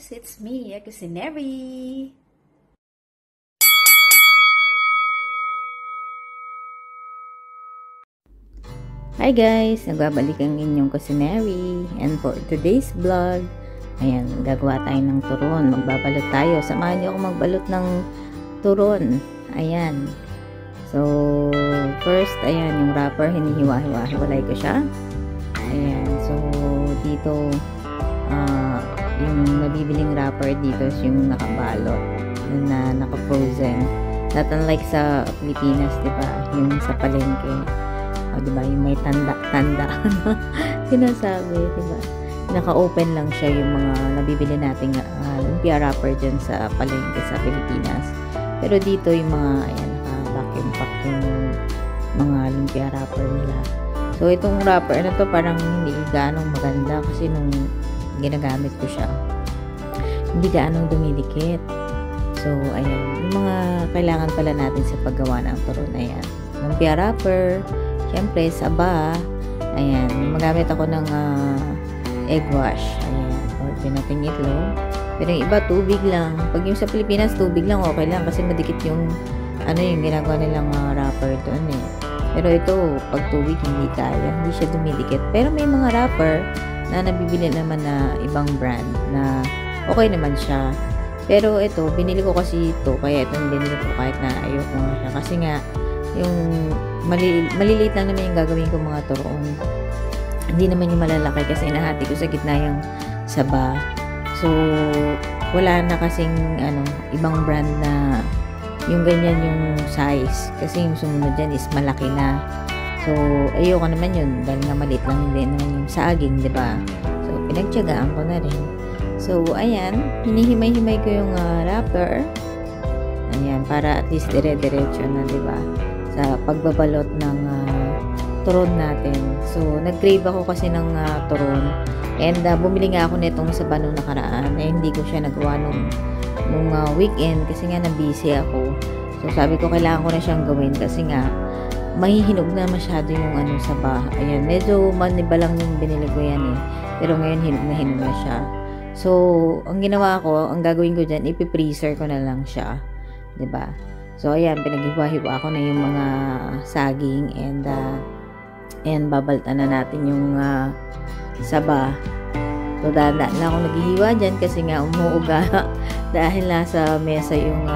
guys! It's me, Kusineri! Hi guys! Nagbabalik ang inyong Kusineri. And for today's vlog, ayan, gagawa tayo ng turon. Magbabalot tayo. Samahan niyo ako magbalot ng turon. Ayan. So, first, ayan, yung wrapper, hinihiwa-hiwalay ko siya. Ayan. So, dito, yung nabibiling wrapper dito is yung nakabalot na naka-frozen. Not unlike sa Pilipinas, diba? Yung sa palengke. Diba? Yung may tanda-tanda. Sinasabi, diba? Naka-open lang siya yung mga nabibili nating lumpia wrapper dyan sa palengke sa Pilipinas. Pero dito yung mga, ayan, naka-vacuum pack yung mga lumpia wrapper nila. So, itong wrapper na to parang hindi ganong maganda kasi nung ginagamit ko siya, hindi gaanong dumidikit. So, ayan. Yung mga kailangan pala natin sa paggawa ng turon, ayan. Lumpia wrapper, syempre, saba, ayan. Magamit ako ng egg wash, ayan. Or pinating itlog. Pero yung iba, tubig lang. Pag yung sa Pilipinas, tubig lang, okay lang. Kasi madikit yung, yung ginagawa nilang wrapper doon eh. Pero ito, pag tubig, hindi kaya. Hindi siya dumidikit. Pero may mga wrapper na nabibili naman na ibang brand na okay naman siya. Pero ito, binili ko kasi ito. Kaya itong binili ko kahit na ayoko nga siya. Kasi nga, yung maliliit lang naman yung gagawin ko mga turon. Hindi naman yung malalaki kasi inahati ko sa gitna yung saba. So, wala na kasing ibang brand na yung ganyan yung size. Kasi yung sumunod dyan is malaki na. So, ayoko naman yun. Dahil nga maliit lang din naman yung saging, diba? So, pinagtyagaan ko na rin. So, ayan. Hinihimay-himay ko yung wrapper. Ayan. Para at least dire-diretso na, diba? Sa pagbabalot ng turon natin. So, nag-crave ako kasi ng turon. And, bumili nga ako nitong sa nung nakaraan. Eh, hindi ko siya nagawa nung weekend kasi nga na-busy ako. So, sabi ko, kailangan ko na siyang gawin kasi nga mahihinog na masyado yung saba. Ayan, medyo maniba lang yung binili ko yan eh. Pero ngayon hinog na siya. So, ang ginawa ko, ang gagawin ko dyan, ipipreaser ko na lang siya. 'Di ba? So, ayan, pinaghiwa-hiwa ko na yung mga saging and babaltan na natin yung saba. So, dahan na ako naghihiwa dyan kasi nga umuuga dahil nasa mesa yung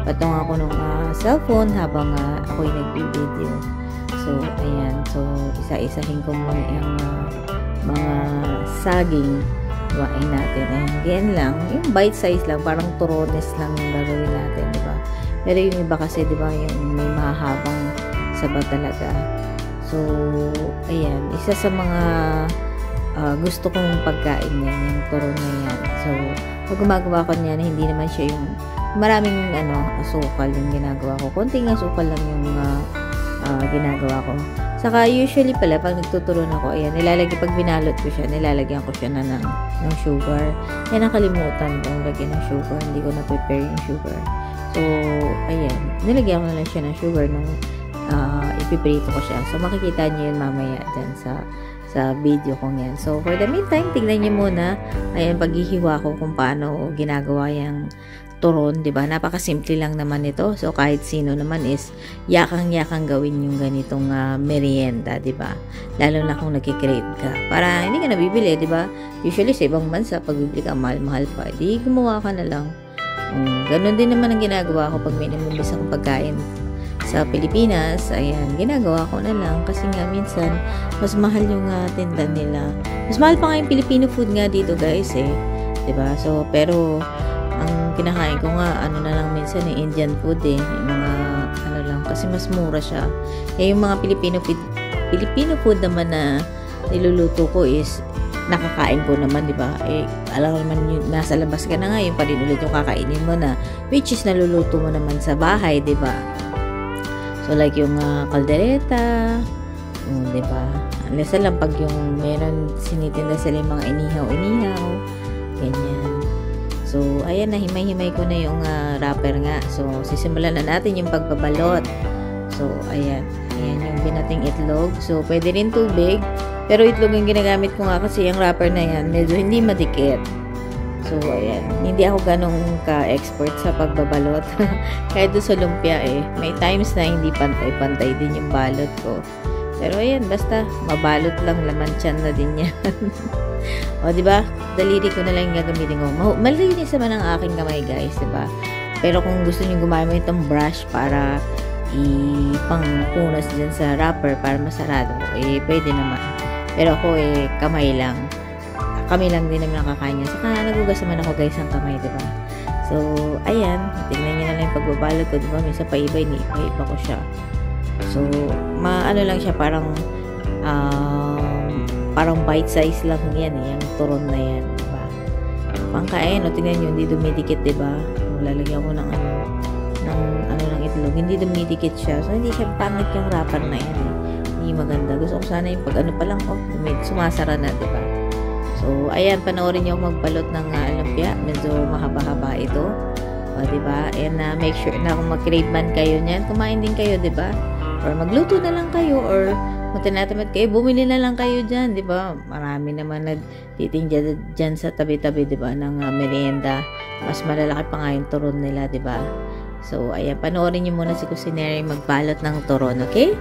patong ako ng cellphone habang ako'y nag-video. So, ayan. So, isa-isahin ko muna yung mga saging wain natin. Ayan, ganyan lang. Yung bite size lang, parang turones lang yung gagawin natin, diba? Pero yung iba kasi, diba, yung may mahabang saba talaga. So, ayan. Isa sa mga gusto kong pagkain yan, yung turon na yan. So, pag gumagawa ko niyan, hindi naman siya yung maraming asukal yung ginagawa ko. Konting asukal lang yung ginagawa ko. Saka usually pala pag nagtuturon ako, ayan, pag binalot ko siya, nilalagyan ko siya na ng sugar. Kaya nakalimutan ko lagyan ng sugar. Hindi ko na-prepare yung sugar. So, ayan, nilagyan ko na lang siya ng sugar nung ipiprito ko siya. So, makikita niyo yun mamaya dyan sa video kong yan. So, for the meantime, tignan niyo muna, ayan, paghihiwa ko kung paano ginagawa yung turon, diba? Napakasimple lang naman ito. So, kahit sino naman is yakang-yakang gawin yung ganitong merienda, diba? Lalo na kung nagkikrave ka. Para hindi ka nabibili, diba? Usually, sa ibang bansa, pag bibili ka, mahal-mahal pa. Di, gumawa ka na lang. Ganon din naman ang ginagawa ko pag may namimiss akong pagkain sa Pilipinas. Ayan, ginagawa ko na lang. Kasi nga, minsan, mas mahal yung tinda nila. Mas mahal pa nga yung Filipino food nga dito, guys, eh. Diba? So, pero ang kinakain ko nga, na lang minsan yung Indian food eh. Yung mga, lang, kasi mas mura siya. Eh, yung mga Filipino food naman na niluluto ko is, nakakain ko naman, diba? Eh, alam naman yung nasa labas ka na nga, yung pa rin ulit yung kakainin mo na, which is naluluto mo naman sa bahay, diba? So, like yung kaldereta, diba? Unless lang pag yung meron sinitinda sila yung mga inihaw, ganyan. So, ayan na, himay-himay ko na yung wrapper nga. So, sisimulan na natin yung pagbabalot. So, ayan. Ayan yung binating itlog. So, pwede rin tubig. Pero itlog yung ginagamit ko nga kasi yung wrapper na yan, medyo hindi madikit. So, ayan. Hindi ako ganong ka-expert sa pagbabalot. Kahit doon sa lumpia may times na hindi pantay-pantay din yung balot ko. Pero ayan, basta mabalot lang, laman tiyan na din yan. O, diba? Daliri ko na lang yung gagamitin ko. Malinis naman ang aking kamay, guys, diba? Pero kung gusto niyo gumamit itong brush para ipangpunas dyan sa wrapper para masarado, pwede naman. Pero ako, kamay lang. Kami lang din naman nakakain niya. Saka nagugas naman ako, guys, ang kamay, diba? So, ayan. Tingnan niyo na lang yung pagbabalot ko, diba? Minsan pa-iba, iniiba ko siya. So, ano lang siya, parang bite size lang yan, yung turon na yan, diba? Pangkain, tingnan nyo, hindi dumidikit, diba? Lalagyan ko ng ng itlog, hindi dumidikit siya. So, hindi siya pangit yung wrapper na yan, Hindi maganda. Gusto ko sana yung pag pa lang, sumasara na, diba? So, ayan, panoorin nyo magbalot ng lumpia. Medyo mahaba-haba ito. O, diba? And make sure na kung mag-crave man kayo niyan, kumain din kayo, diba? Or magluto na lang kayo, or kung tinatamad kayo, bumili na lang kayo dyan, diba? Marami naman nagtitinda dyan sa tabi-tabi, diba? Ng merienda. Mas malalaki pa nga yung turon nila, diba? So, ayan, panoorin nyo muna si Kusineri magbalot ng turon, okay?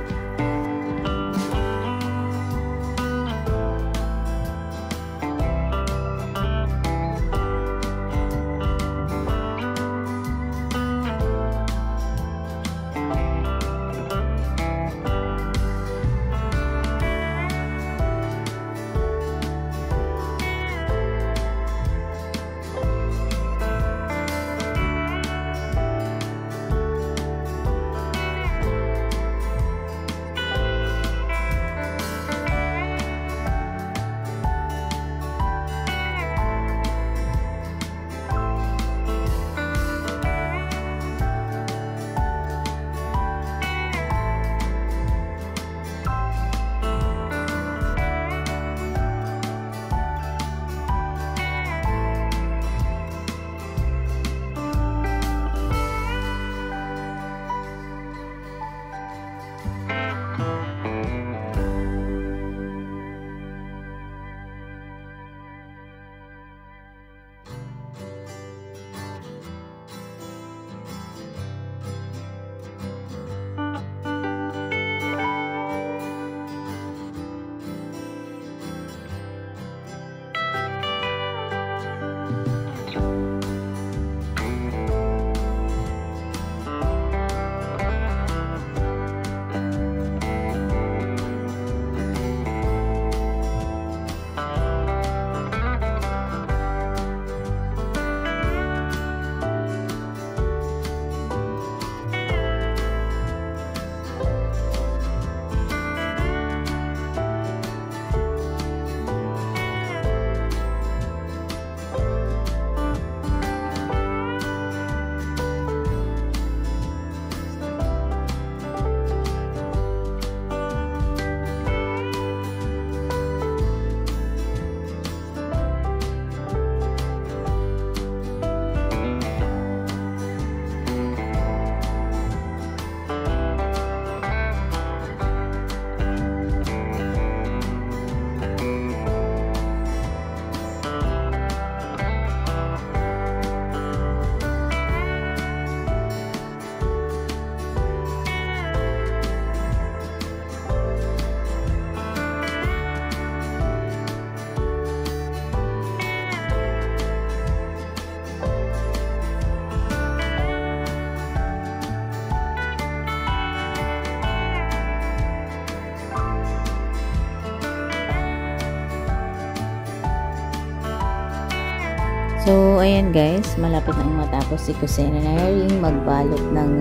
So, ayan guys, malapit na matapos si Kusineri magbalot ng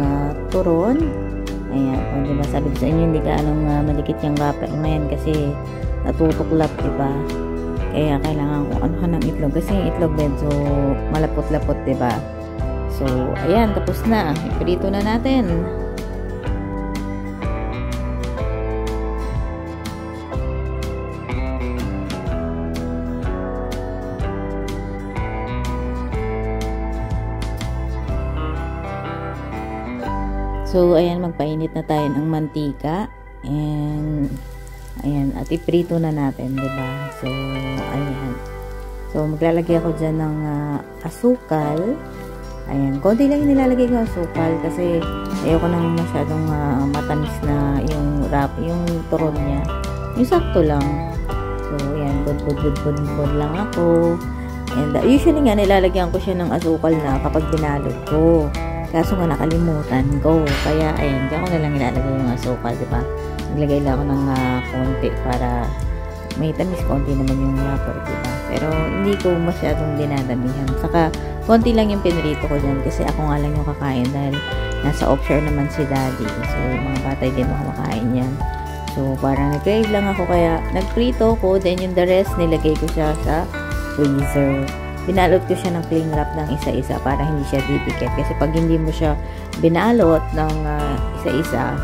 turon. Ayan, o diba sabi ko sa inyo, hindi ka malikit yung wrapper na yan kasi natutuklap, diba? Kaya kailangan ko anuhan ng itlog kasi yung itlog medyo malapot-lapot, diba? So, ayan, tapos na. Iprito na natin. So, ayan, magpainit na tayo ng mantika. And, ayan, at iprito na natin, diba? So, ayan. So, maglalagay ako dyan ng asukal. Ayan, konti lang yung nilalagay ko asukal kasi ayoko nang masyadong matamis na yung turon niya. Yung sakto lang. So, ayan, bud lang ako. And usually nga, nilalagyan ko siya ng asukal na kapag binalot ko. Kaso nga nakalimutan ko. Kaya, ayan, diyan ko na lang ilalagay yung asukal, diba? Naglagay lang ako ng konti para may tamis, konti naman yung wrapper, diba? Pero, hindi ko masyadong dinadamihan. Saka, konti lang yung pinrito ko dyan kasi ako nga lang yung kakain dahil nasa offshore naman si daddy. So, yung mga bata din ako makain yan. So, parang nag-crave lang ako kaya nagprito ko. Then, yung the rest, nilagay ko siya sa freezer. Binalot ko siya ng cling wrap ng isa-isa para hindi siya didikit. Kasi pag hindi mo siya binalot ng isa-isa,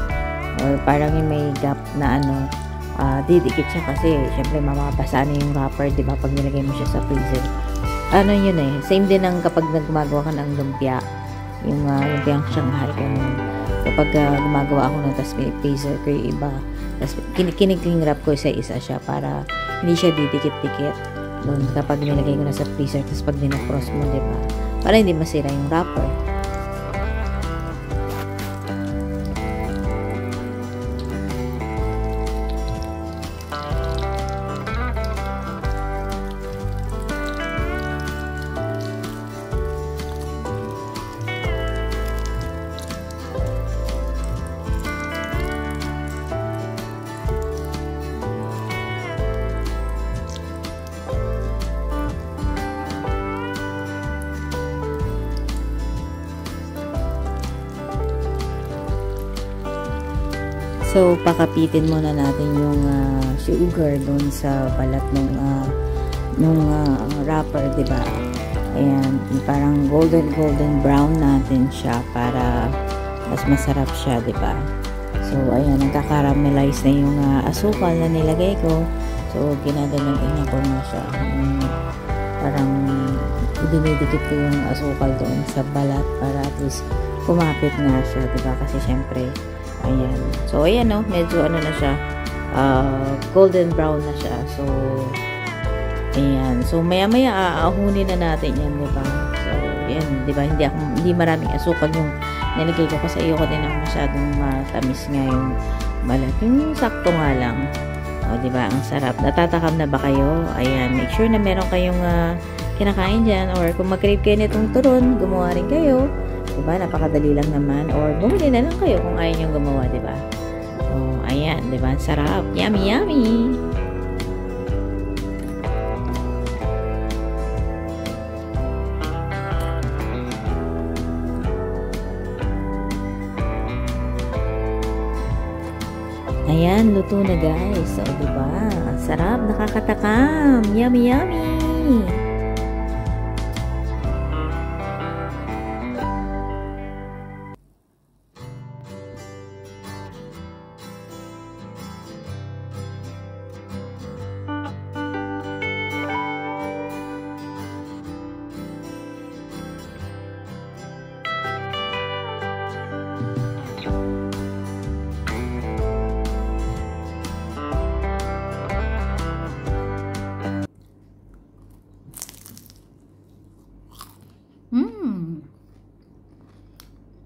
or parang yung may gap na didikit siya kasi syempre mamabasa na yung wrapper, diba? Pag nilagay mo siya sa freezer. Ano yun eh. Same din ang kapag gumagawa ka ng lumpia. Yung lumpiang Shanghai. So, pag gumagawa ako ng tas freezer ko yung iba. Tapos, kinikling wrap ko isa-isa siya para hindi siya didikit-dikit. Doon, kapag nilagay ko na sa freezer, tapos pag dinapros mo, diba? Para hindi masira yung wrapper. So, pakapitin muna natin yung sugar doon sa balat nung wrapper, diba? Ayan, parang golden brown natin siya para mas masarap siya, diba? So, ayan, nagkakaramelize na yung asukal na nilagay ko. So, ginaganon-ganon ko na siya. Parang dinidikit ko yung asukal doon sa balat para at least kumapit nga siya, diba? Kasi syempre, ayan. So, ayan, no? Medyo na siya. Golden brown na siya. So, ayan. So, maya-maya aahunin na natin yan, diba? So, ayan, diba? Hindi maraming asukal yung nilagay ko kasi ayoko din ang masyadong matamis nga yung balat. Yung sakto nga lang. O, diba? Ang sarap. Natatakam na ba kayo? Ayan. Make sure na meron kayong kinakain dyan. Or kung mag-crave kayo nitong turon, gumawa rin kayo. Diba? Napakadali lang naman. Or bumili na lang kayo kung ayaw nyo gumawa, diba? Oh, ayan. Diba? Sarap. Yummy, yummy! Ayan, luto na guys. So, diba? Sarap. Nakakatakam. Yummy, yummy!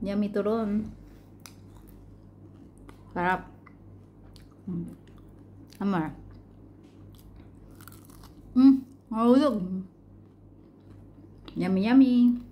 Yummy turon. Sarap. Amar. Mahulog. Yummy, yummy.